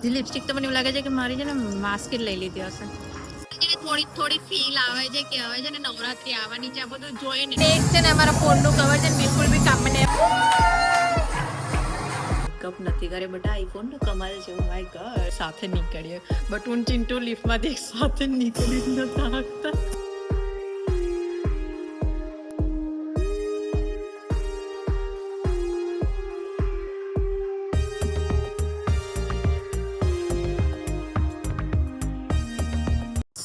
Lipstick તો મને એવું લાગે છે કે મારી છે ને માસ્ક જ લઈ લીધી હશે. થોડી થોડી ફીલ આવે છે કે હવે છે ને નવરાત્રી આવવાની છે, આ બધું જોઈને એક છે ને અમારા ફોન નું કવર છે બિલકુલ બી કામ નહીં. મેકઅપ નથી કરે બટ આઈફોન નું કમાલ છે. ઓ માય ગોડ, સાથે નીકળીએ બટ હું ચિંટુ લિફ્ટમાંથી એક સાથે નીકળી જ નતા શકતા.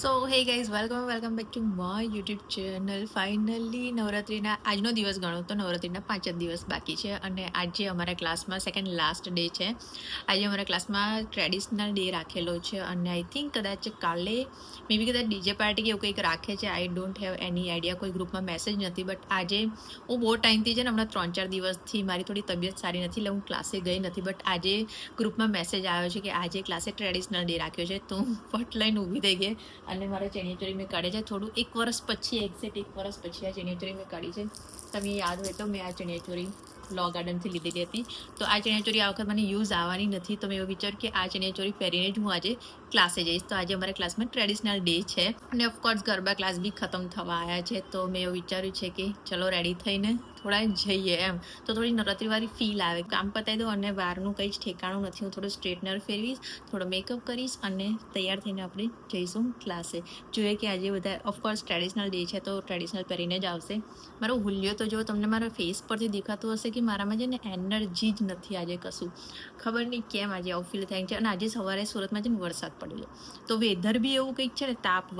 So hey guys, welcome back to my YouTube channel. Finally નવરાત્રિના આજનો દિવસ ગણો તો નવરાત્રિના 5 જ દિવસ બાકી છે અને આજે અમારા ક્લાસમાં સેકન્ડ લાસ્ટ ડે છે. આજે અમારા ક્લાસમાં ટ્રેડિશનલ ડે રાખેલો છે અને આઈ થિંક કદાચ કાલે મે બી કદાચ ડીજે પાર્ટી કે એવું કંઈક રાખે છે. I don't have any idea, કોઈ ગ્રુપમાં મેસેજ નથી. બટ આજે હું બહુ ટાઈમથી છે ને હમણાં 3-4 દિવસથી મારી થોડી તબિયત સારી નથી એટલે હું ક્લાસે ગઈ નથી. બટ આજે ગ્રુપમાં મેસેજ આવ્યો છે કે આજે ક્લાસે ટ્રેડિશનલ ડે રાખ્યો છે, તો હું ફટ લઈને ઊભી થઈ ગઈ અને મારા ચણિયાચોળી મેં કાઢે છે. થોડું 1 વર્ષ પછી, એક્ઝેક્ટ 1 વર્ષ પછી આ ચણિયાચોળી મેં કાઢી છે. તમને યાદ હોય તો મેં આ ચણિયાચોળી લો ગાર્ડનથી લીધેલી હતી. તો આ ચણિયાચોળી આ વખત મને યુઝ આવવાની નથી, તો મેં એવું વિચાર્યું કે આ ચણિયાચોળી પહેરીને જ હું આજે ક્લાસે જઈશ. તો આજે અમારા ક્લાસમાં ટ્રેડિશનલ ડે છે અને ઓફકોર્સ ગરબા ક્લાસ બી ખતમ થવા આવ્યા છે. તો મેં એવું વિચાર્યું છે કે ચલો રેડી થઈને થોડા જઈએ એમ, તો થોડી નવરાત્રિવાળી ફીલ આવે. કામ પતાવી દો અને બહારનું કંઈ જ ઠેકાણું નથી. હું થોડું સ્ટ્રેટનર ફેરવીશ, થોડો મેકઅપ કરીશ અને તૈયાર થઈને આપણે જઈશું ક્લાસે. જોઈએ કે આજે બધા ઓફકોર્સ ટ્રેડિશનલ ડે છે તો ટ્રેડિશનલ પહેરીને જ આવશે. મારો હુલિયો તો જો તમને મારા ફેસ પરથી દેખાતું હશે કે મારામાં છે ને એનર્જી જ નથી આજે કશું. ખબર નહીં કેમ આજે આવું ફીલ થાય છે. અને આજે સવારે સુરતમાં છે ને વરસાદ પડેલો, તો વેધર બી એવું કંઈક છે ને તાપ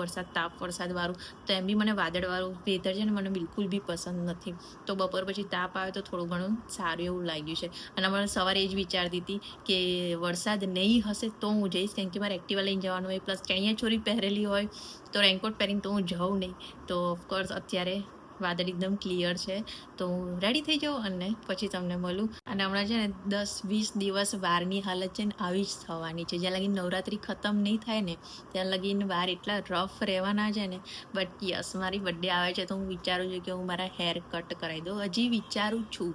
વરસાદ વાળું. તો એમ બી મને વાદળવાળું વેધર છે ને મને બિલકુલ બી પસંદ નથી. તો બપોર પછી તાપ આવે તો થોડું ઘણું સારું એવું લાગ્યું છે. અને મને સવારે એ જ વિચારતી હતી કે વરસાદ નહીં હશે તો હું જઈશ, કેમ કે મારે એક્ટિવા લઈને જવાનું હોય, પ્લસ ચણિયાચોળી પહેરેલી હોય તો રેનકોટ પહેરીને તો હું જાઉં નહીં. તો ઓફકોર્સ અત્યારે વાદળ એકદમ ક્લિયર છે, તો હું રેડી થઈ જાઉં અને પછી તમને મળું. અને હમણાં છે ને 10-20 દિવસ વારની હાલત છે ને આવી જ થવાની છે. જ્યાં લગીને નવરાત્રિ ખતમ નહીં થાય ને ત્યાં લગીને વાર એટલા રફ રહેવાના છે ને. બટ યસ, મારી બર્થડે આવે છે તો હું વિચારું છું કે હું મારા હેર કટ કરાવી દઉં. હજી વિચારું છું,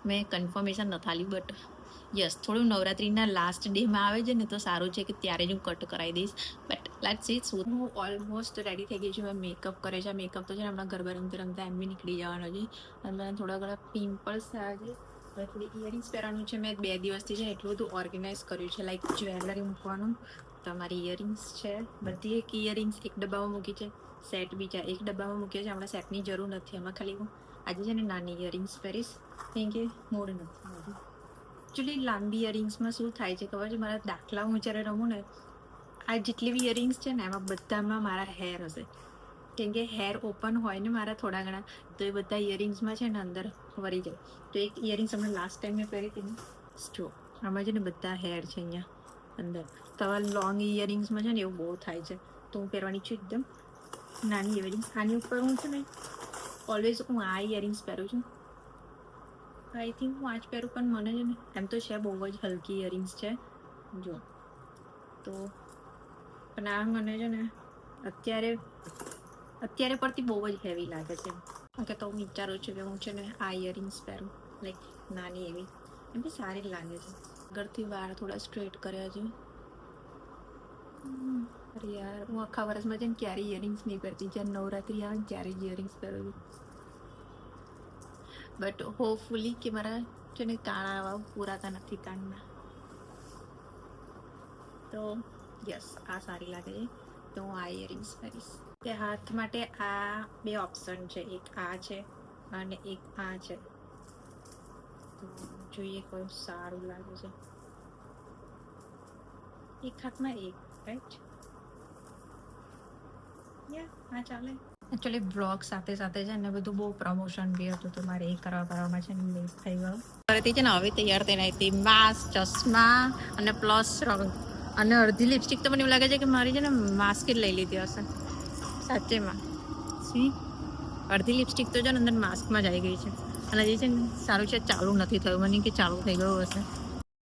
મેં કન્ફર્મેશન નથી આપ્યું. બટ યસ, થોડું નવરાત્રિના લાસ્ટ ડેમાં આવે છે ને તો સારું છે કે ત્યારે જ હું કટ કરાવી દઈશ. But let's see. હું ઓલમોસ્ટ રેડી થઈ ગઈ છું. મેં મેકઅપ કરે છે. મેકઅપ તો છે ને હમણાં ગરબા રમતા એમ બી નીકળી જવાનો છે. અને મને થોડા ઘણા પિમ્પલ્સ થયા છે. હવે થોડી ઇયરિંગ્સ પહેરવાનું છે. મેં 2 દિવસથી છે એટલું બધું ઓર્ગેનાઇઝ કર્યું છે, લાઈક જ્વેલરી મૂકવાનું. તમારી ઇયરિંગ્સ છે બધી, એક ઇયરિંગ્સ એક ડબ્બામાં મૂકી છે, સેટ બીજા એક ડબ્બામાં મૂક્યા છે. હમણાં સેટની જરૂર નથી. એમાં ખાલી હું આજે છે ને નાની ઇયરિંગ્સ પહેરીશ, કેમ કે મૂડ નથી. એકચ્યુઅલી લાંબી ઇયરિંગ્સમાં શું થાય છે ખબર છે, મારા દાખલા હું જ્યારે રમું ને, આ જેટલી બી ઇયરિંગ્સ છે ને એમાં બધામાં મારા હેર હશે, કેમ કે હેર ઓપન હોય ને મારા થોડા ઘણા, તો એ બધા ઇયરિંગ્સમાં છે ને અંદર વળી જાય. તો એક ઇયરિંગ્સ હમણાં લાસ્ટ ટાઈમ મેં પહેરી હતી ને, જો આમાં છે ને બધા હેર છે અહીંયા અંદર. તો આવા લોંગ ઇયરિંગ્સમાં છે ને એવું બહુ થાય છે. તો હું પહેરવાની છું એકદમ નાની ઇયરિંગ્સ. આની ઉપર હું છે ને ઓલવેઝ હું આ ઇયરિંગ્સ પહેરું છું. આઈ થિંક હું આજ પહેરું, પણ મને છે ને એમ તો છે બહુ જ હલકી ઇયરિંગ્સ છે જો. તો પણ આ મને છે ને અત્યારે પરથી બહુ જ હેવી લાગે છે. ઓકે, તો હું વિચારું છું કે હું છે ને આ ઇયરિંગ્સ પહેરું, લાઈક નાની એવી. એમ બી સારી લાગે છે. આગળથી વાળ થોડા સ્ટ્રેટ કર્યા છે. અરે યાર, હું આખા વર્ષમાં છે ને ક્યારેય ઇયરિંગ્સ નહીં પહેરતી. જ્યારે નવરાત્રી આવે ને ત્યારે જ ઇયરિંગ્સ પહેરું છું. બટ હોપફુલી કે મારા છે ને કાણા આવા પૂરાતા નથી કાનના. તો યસ, આ સારી લાગે છે તો હું આ ઇયરિંગ્સ પહેરીશ. તે હાથ માટે આ 2 ઓપ્શન છે, એક આ છે અને એક આ છે. તો જોઈએ કોઈ સારું લાગે છે. એક હાથમાં એક, રાઈટ? હા ચાલે. એકચ્યુઅલી બ્લોગ સાથે સાથે છે ને બધું બહુ પ્રમોશન બી હતું, તો મારે એ કરવામાં છે ને લેટ થઈ ગયો. ફરીથી છે ને હવે તૈયાર થઈને આવી હતી, માસ્ક, ચશ્મા અને પ્લસ રંગ અને અડધી લિપસ્ટિક તો મને એવું લાગે છે કે મારી છે ને માસ્ક જ લઈ લીધી હશે સાચેમાં. સી અડધી લિપસ્ટિક તો છે ને અંદર માસ્કમાં જ આવી ગઈ છે. અને જે છે ને સારું છે ચાલુ નથી થયું, મને કે ચાલુ થઈ ગયું હશે.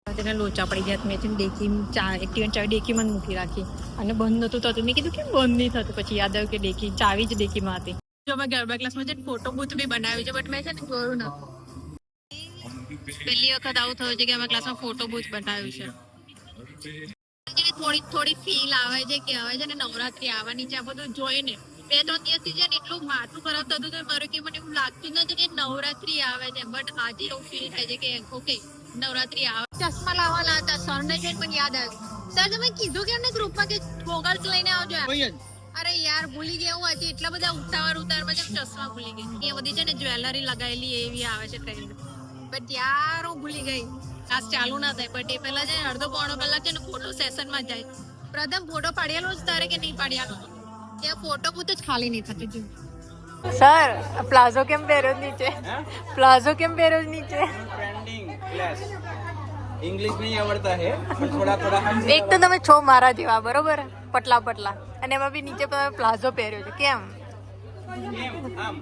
તેને લોચા પડી ગયા. મેં છે ને એક્ટિવાની ચાવી ડેકીમાં જ મૂકી રાખી અને બંધ નહોતું થતું. મેં કીધું કેમ બંધ નહીં થતું, પછી યાદ આવ્યું કે ચાવી જ ડેકીમાં હતી. જો મેં ગરબા ક્લાસમાં છે ને ફોટો બૂથ બી બનાવ્યું છે, બટ મેં છે ને ગયું નથી. પહેલી વખત આવું થયું છે કે અમે ક્લાસમાં ફોટો બૂથ બનાવ્યું છે. થોડી થોડી ફીલ આવે છે કે હવે છે ને નવરાત્રી આવવાની છે. આ બધું જોઈને 2-3 દિવસથી છે ને એટલું માથું ખરાબ થતું હતું મારું કે મને એવું લાગતું નથી કે નવરાત્રી આવે છે. બટ આજે એવું ફીલ થાય છે કે ઓકે નવરાત્રી આવે. ચશ્મા લાવવાના હતા સરને જોઈને મને યાદ આવ્યું. સર તમે કીધું કે એમને ગ્રુપમાં કે ગોગલ્સ લઈને આવજો. અરે યાર ભૂલી ગયા હું આજે એટલા બધા ઉતાવળમાં છે ચશ્મા ભૂલી ગઈ. એ બધી છે ને જ્વેલરી લગાવેલી એવી આવે છે ટ્રેન્ડ. બટ યાર હું ભૂલી ગઈ. ક્લાસ ચાલુ ના થાય બટ એ પહેલા છે ને અડધો પોણો કલાક છે ને ફોટો સેશનમાં જાય. પ્રથમ ફોટો પાડેલો જ તારે કે નહીં પાડ્યા? ત્યાં ફોટો બૂથ જ ખાલી નહીં થતી જો. સર પ્લાઝો કેમ પહેર્યો નીચે? પ્લાઝો કેમ પહેર્યો નીચે? ट्रेंडिंग क्लास इंग्लिश नहीं आवड़ता है पर थोड़ा थोड़ा हम એક તો તમે છો મારા જેવા બરોબર પટલા પટલા અને એમાં બી નીચે તમે પ્લાઝો પહેર્યો છે કેમ? आम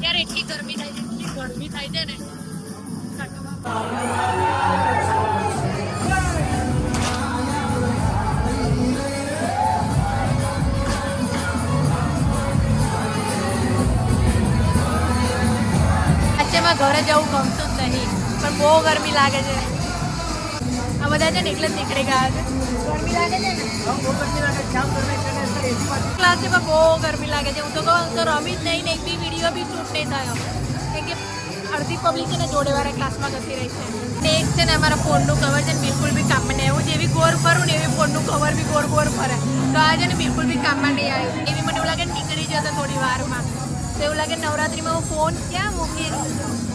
યાર એટલી ગરમી થાય છે એટલી ગરમી થાય છે ને. સાચેમાં ઘરે જવું ગમતું જ નહીં પણ બહુ ગરમી લાગે છે. આ બધા છે ને એટલે જ નીકળી ગયા છે. ગરમી લાગે છે ને ક્લાસમાં બહુ ગરમી લાગે છે. હું તો કહું હું તો રમી જ નહીં ને એક બી વિડીયો બી શૂટ નહીં થયો કેમ કે અડધી પબ્લિક છે ને જોડે વાળા ક્લાસમાં જતી રહી છે. ને એક છે ને અમારા ફોનનું કવર છે ને બિલકુલ બી કામમાં નહીં આવ્યું. જેવી ગોર ફરું ને એવી ફોનનું કવર બી ગોર ગોર ફરે તો આ છે ને બિલકુલ બી કામમાં નહીં આવ્યું. એવી મને એવું લાગે નીકળી જતો થોડી વારમાં. તો એવું લાગે નવરાત્રીમાં હું ફોન ક્યાં મૂકીશ.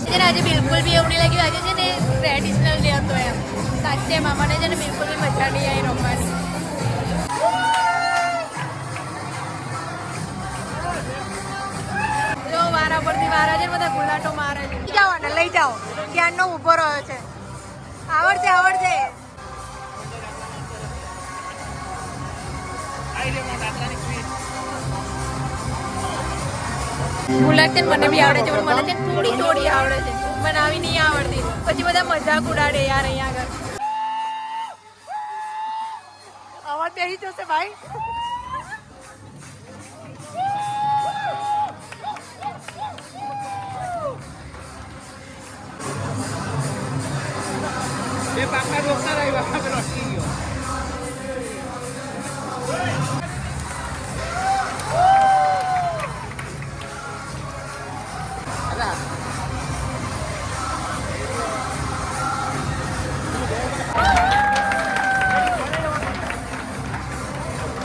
છે ને આજે બિલકુલ બી એવું નહીં લાગ્યું. આજે છે ને ટ્રેડિશનલ ડે હતો એમ. સાચે મામાને છે ને બિલકુલ બી મજા નહીં આવી રમવાની. જો વારા પરથી વારા છે બધા ગુલાટો મારે છે. લઈ જાઓ ને લઈ જાઓ ક્યાંનો ઊભો રહ્યો છે. આવડશે આવડશે. ગુલાટ છે ને મને બી આવડે છે પણ મને છે ને થોડી થોડી આવડે છે બનાવી નહીં આવડતી. પછી બધા મજાક ઉડાડે યાર અહીંયા આગળ. અવાજ બેસી જશે ભાઈ. ये पाका रोकता रहेगा पे लटकी गयो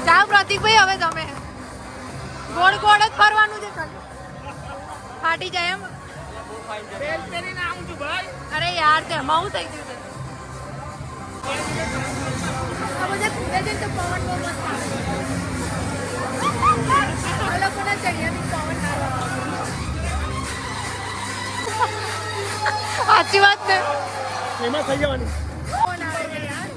જાઓ પ્રતિકભાઈ હવે તમે ગોળ ગોળ જ ફરવાનું છે. ફાટી જાય એમ. અરે યાર તે હમાવું થઈ ગયું છે. આ બધા કૂદે છે તો પવન બહુ મસ્ત આવે. આ લોકોના ચડિયાથી પવન ના આવે. સાચી વાત છે. એમાં થઈ જવાની પવન આવે છે યાર.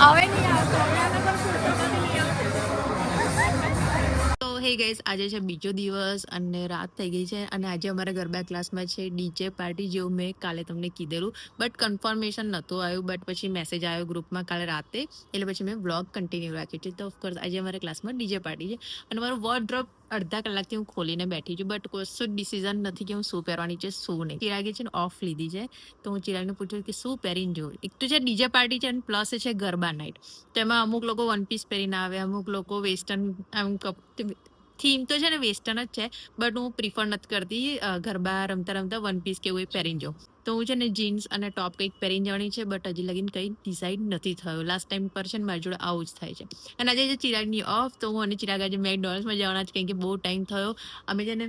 હવે નહીં આવતો. હવે આના પર ફોટોમાંથી નહીં આવતો. તો હે ગાઈસ આજે છે બીજો દિવસ અને રાત થઈ ગઈ છે અને આજે અમારા ગરબા ક્લાસમાં છે ડીજે પાર્ટી જેવું મેં કાલે તમને કીધેલું બટ કન્ફર્મેશન નહોતું આવ્યું બટ પછી મેસેજ આવ્યો ગ્રુપમાં કાલે રાતે એટલે પછી મેં વ્લોગ કન્ટિન્યુ રાખ્યું છે. તો ઓફકોર્સ આજે અમારા ક્લાસમાં ડીજે પાર્ટી છે અને મારું વોર્ડરોબ અડધા કલાકથી હું ખોલીને બેઠી છું બટ કશું જ ડિસિઝન નથી કે હું શું પહેરવાની છે શું નહીં. ચિરાગે છે ને ઓફ લીધી છે તો હું ચિરાગને પૂછ્યું કે શું પહેરીને જોઉં. એક તો છે ડીજે પાર્ટી છે અને પ્લસ છે ગરબા નાઇટ. તો એમાં અમુક લોકો વન પીસ પહેરીને આવે અમુક લોકો વેસ્ટર્ન આમ થીમ તો છે ને વેસ્ટર્ન જ છે બટ હું પ્રિફર નથી કરતી ગરબા રમતા રમતા વન પીસ કે એવું પહેરીને જાઉં. તો હું છે ને જીન્સ અને ટોપ કંઈક પહેરીને જવાની છે બટ હજી લગીને કંઈ ડિસાઇડ નથી થયો. લાસ્ટ ટાઈમ પર છે ને મારી જોડે આવું જ થાય છે. અને આજે જે ચિરાગની ઓફ તો હું અને ચિરાગ આજે મેકડોનલ્ડ્સમાં જવાના છે કેમ કે બહુ ટાઈમ થયો. અમે છે ને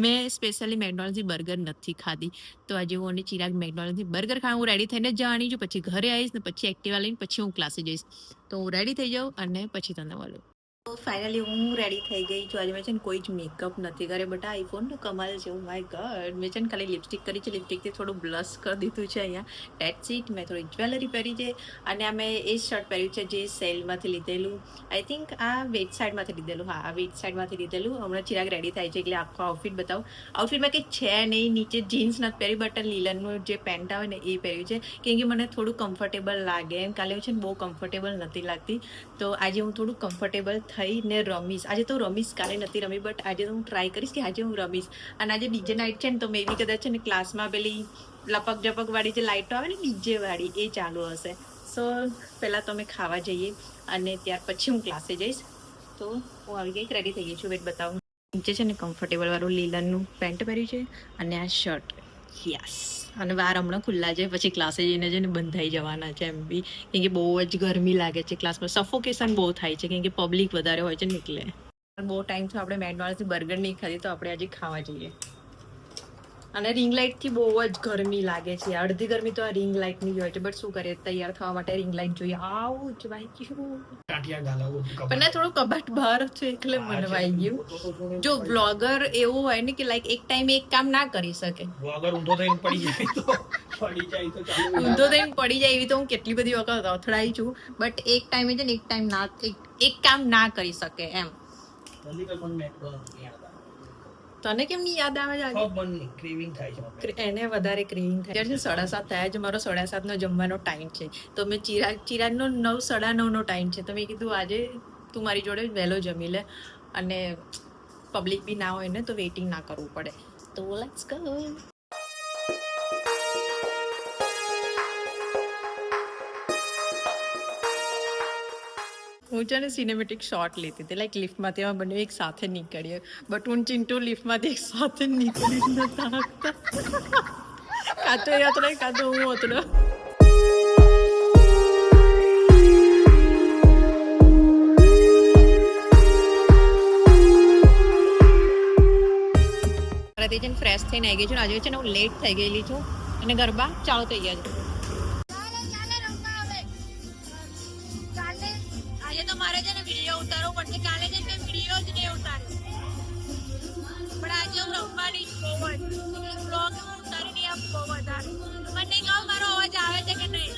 મેં સ્પેશિયલી મેકડોનલ્ડ્સથી બર્ગર નથી ખાધી તો આજે હું અને ચિરાગ મેકડોનલ્ડ્સથી બર્ગર ખાવા હું રેડી થઈને જ જવાની છું. પછી ઘરે આવીશ ને પછી એક્ટિવા લઈને પછી હું ક્લાસે જઈશ. તો હું રેડી થઈ જાઉં અને પછી તમને મળું. તો ફાઇનલી હું રેડી થઈ ગઈ છું. આજે મેં છે ને કોઈ જ મેકઅપ નથી કરે, બટ આ આઈફોનનો કમાલ છે. ઓ માય ગોડ, મેં છે ને ખાલી લિપસ્ટિક કરી છે, લિપસ્ટિકથી થોડું બ્લશ કરી દીધું છે અહીંયા. Dates it. મેં થોડી જ્વેલરી પહેરી છે અને આ મેં એ શર્ટ પહેર્યું છે જે સેલમાંથી લીધેલું. આઈ થિંક આ વેટ સાઇડમાંથી લીધેલું. હા, આ વેટ સાઇડમાંથી લીધેલું. હમણાં ચિરાગ રેડી થાય છે એટલે આખો આઉટફિટ બતાવું. આઉટફિટમાં કંઈ છે નહીં, નીચે જીન્સ નથી પહેરી, બટ લીલનનું જે પેન્ટ આવે ને એ પહેર્યું છે કેમ કે મને થોડું કમ્ફર્ટેબલ લાગે એમ. કાલે છે ને બહુ કમ્ફર્ટેબલ નથી લાગતી, તો આજે હું થોડું કમ્ફર્ટેબલ થઈને રમીશ. આજે તો રમીશ, કાલે નથી રમી, બટ આજે તો હું ટ્રાય કરીશ કે આજે હું રમીશ. અને આજે ડીજે નાઇટ છે ને, તો મેં બી કદાચ છે ને ક્લાસમાં પેલી લપક જપક વાળી જે લાઇટો આવે ને ડીજે વાળી એ ચાલુ હશે. સો પહેલાં તો અમે ખાવા જઈએ અને ત્યાર પછી હું ક્લાસે જઈશ. તો હું આવી ગઈ, રેડી થઈ ગઈ છું. વેટ બતાવું. નીચે છે ને કમ્ફર્ટેબલ વાળું લીલનનું પેન્ટ પહેર્યું છે અને આ શર્ટ. યસ. અને વાર હમણાં ખુલ્લા છે, પછી ક્લાસે જઈને છે ને બંધાઈ જવાના છે એમ બી, કેમ કે બહુ જ ગરમી લાગે છે ક્લાસમાં. સફોકેશન બહુ થાય છે કેમ કે પબ્લિક વધારે હોય છે ને એટલે. બહુ ટાઈમથી આપણે મેકડોનલ્ડ્સથી બર્ગર નહીં ખાધી, તો આપણે આજે ખાવા જઈએ. અને રિંગ લાઇટથી બહુ જ ગરમી લાગે છે. અડધી ગરમી તો આ રિંગ લાઇટની જ હોય છે, બટ શું કરીએ, તૈયાર થવા માટે રિંગ લાઇટ જોઈએ. આવું જ વાઈ ગયું. પણ ના, થોડું કબાટ બહાર છે એટલે મને વાઈ ગયું. જો બ્લોગર એવું હોય ને કે લાઈક એક ટાઈમે એક કામ ના કરી શકે. બ્લોગર ઊંધો થઈને પડી જાય તો ઊંધો થઈને પડી જાય એવી તો હું કેટલી બધી વખત અથડાઈ છું, બટ એક ટાઈમે છે ને એક ટાઈમ ના, એક કામ ના કરી શકે એમ. તને કેમ નહીં યાદ આવે છે? ક્રેવિંગ થાય છે, એને વધારે ક્રેવિંગ થાય છે. 7:30 થયા છે, મારો 7:30 જમવાનો ટાઈમ છે. તો મેં ચિરાગનો 9, 9:30 ટાઈમ છે. તો મેં કીધું આજે તું મારી જોડે વહેલો જમી લે અને પબ્લિક બી ના હોય ને તો વેઇટિંગ ના કરવું પડે. તો લેટ્સ ગો. હું છે ને સિનેમેટિક શોટ લેતી હતી, લાઈક લિફ્ટમાંથી અમે બંને એક સાથે નીકળીએ, બટ હું ચિંટુ લિફ્ટમાંથી એક સાથે નીકળી નતા શકતા. કાં તો એ હતો કાં તો હું હતો. તે છે ફ્રેશ થઈને આવી ગઈ છું. આજે છે ને હું લેટ થઈ ગયેલી છું અને ગરબા ચાલુ થઈ ગયા છે. આજે તો મારે છે ને વિડીયો ઉતારવો પડશે. કાલે છે મેં વિડીયો જ નહીં ઉતાર્યો, પણ આજે હું રમવાની જ બહુ જ બ્લોગ ઉતારી નહીં આપ બહુ વધારે. મને કહો મારો અવાજ આવે છે કે નહીં?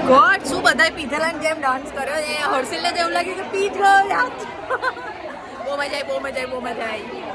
ગોડ, શું બધાય પીધેલાની જેમ ડાન્સ કર્યો. એ હર્ષિલને તો એવું લાગ્યું કે પી જ ગયો યાર. બહુ મજા આવી, બહુ મજા આવી, બહુ મજા આવી.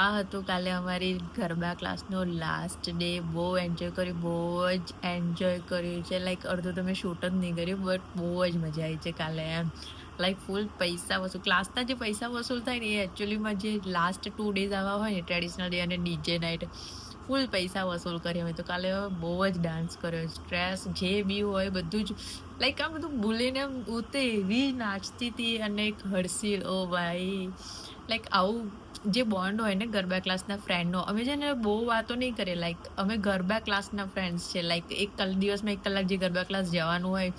આ હતું કાલે અમારી ગરબા ક્લાસનો લાસ્ટ ડે. બહુ એન્જોય કર્યું, બહુ જ એન્જોય કર્યું છે. લાઈક અડધું તો મેં શૂટ જ નહીં કર્યું, બટ બહુ જ મજા આવી છે કાલે એમ. લાઈક ફૂલ પૈસા વસૂલ, ક્લાસના જે પૈસા વસૂલ થાય ને એ એકચ્યુઅલીમાં જે લાસ્ટ 2 ડેઝ આવા હોય ને ટ્રેડિશનલ ડે અને ડીજે નાઇટ, ફૂલ પૈસા વસૂલ કર્યા અમે તો કાલે. બહુ જ ડાન્સ કર્યો, સ્ટ્રેસ જે બી હોય બધું જ લાઈક આ બધું ભૂલીને એમ ઉતે એવી નાચતી હતી. અને એક હર્ષિલ, ઓ ભાઈ, લાઈક આવું જે બોન્ડ હોય ને ગરબા ક્લાસના ફ્રેન્ડનો, અમે છે ને બહુ વાતો નહીં કરીએ. લાઈક અમે ગરબા ક્લાસના ફ્રેન્ડ્સ છે. લાઈક દિવસમાં 1 કલાક જે ગરબા ક્લાસ જવાનું હોય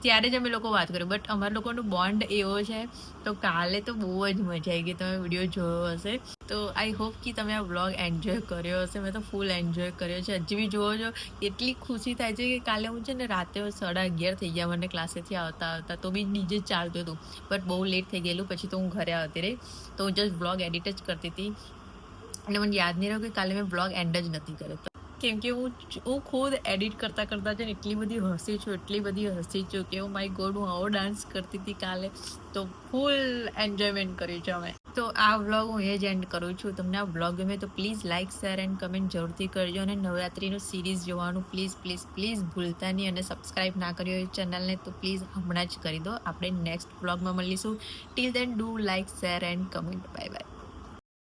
ત્યારે જ અમે લોકો વાત કરીએ, બટ અમારા લોકોનો બોન્ડ એવો છે. તો કાલે તો બહુ જ મજા આવી ગઈ. તમે વિડીયો જોયો હશે તો આઈ હોપ કે તમે આ વ્લોગ એન્જોય કર્યો હશે. મેં તો ફૂલ એન્જોય કર્યો છે. હજી બી જોવો છો, એટલી ખુશી થાય છે કે કાલે હું છે ને રાતે 11:30 થઈ ગયા મને ક્લાસેથી આવતા તો બી ડીજે ચાલતું હતું. બટ બહુ લેટ થઈ ગયેલું, પછી તો હું ઘરે આવતી રહી. તો હું જસ્ટ વ્લોગ એડિટ જ કરતી હતી અને મને યાદ નહીં રહ્યું કે કાલે મેં વ્લોગ એન્ડ જ નથી કર્યો. કેમ કે હું ખુદ એડિટ કરતાં છે ને એટલી બધી હસી છું કે ઓ માય ગોડ, હું આવો ડાન્સ કરતી હતી કાલે. તો ફૂલ એન્જોયમેન્ટ કર્યું છે અમે. તો આ વ્લોગ હું એ જ એન્ડ કરું છું. તમને આ વ્લોગ ગમે તો please like, share and comment જરૂરથી કરજો. અને નવરાત્રિનું સિરીઝ જોવાનું પ્લીઝ ભૂલતા નહીં. અને સબસ્ક્રાઈબ ના કર્યો એ ચેનલને તો પ્લીઝ હમણાં જ કરી દો. આપણે નેક્સ્ટ વ્લોગમાં મળીશું. Till then do like, share and comment. Bye by.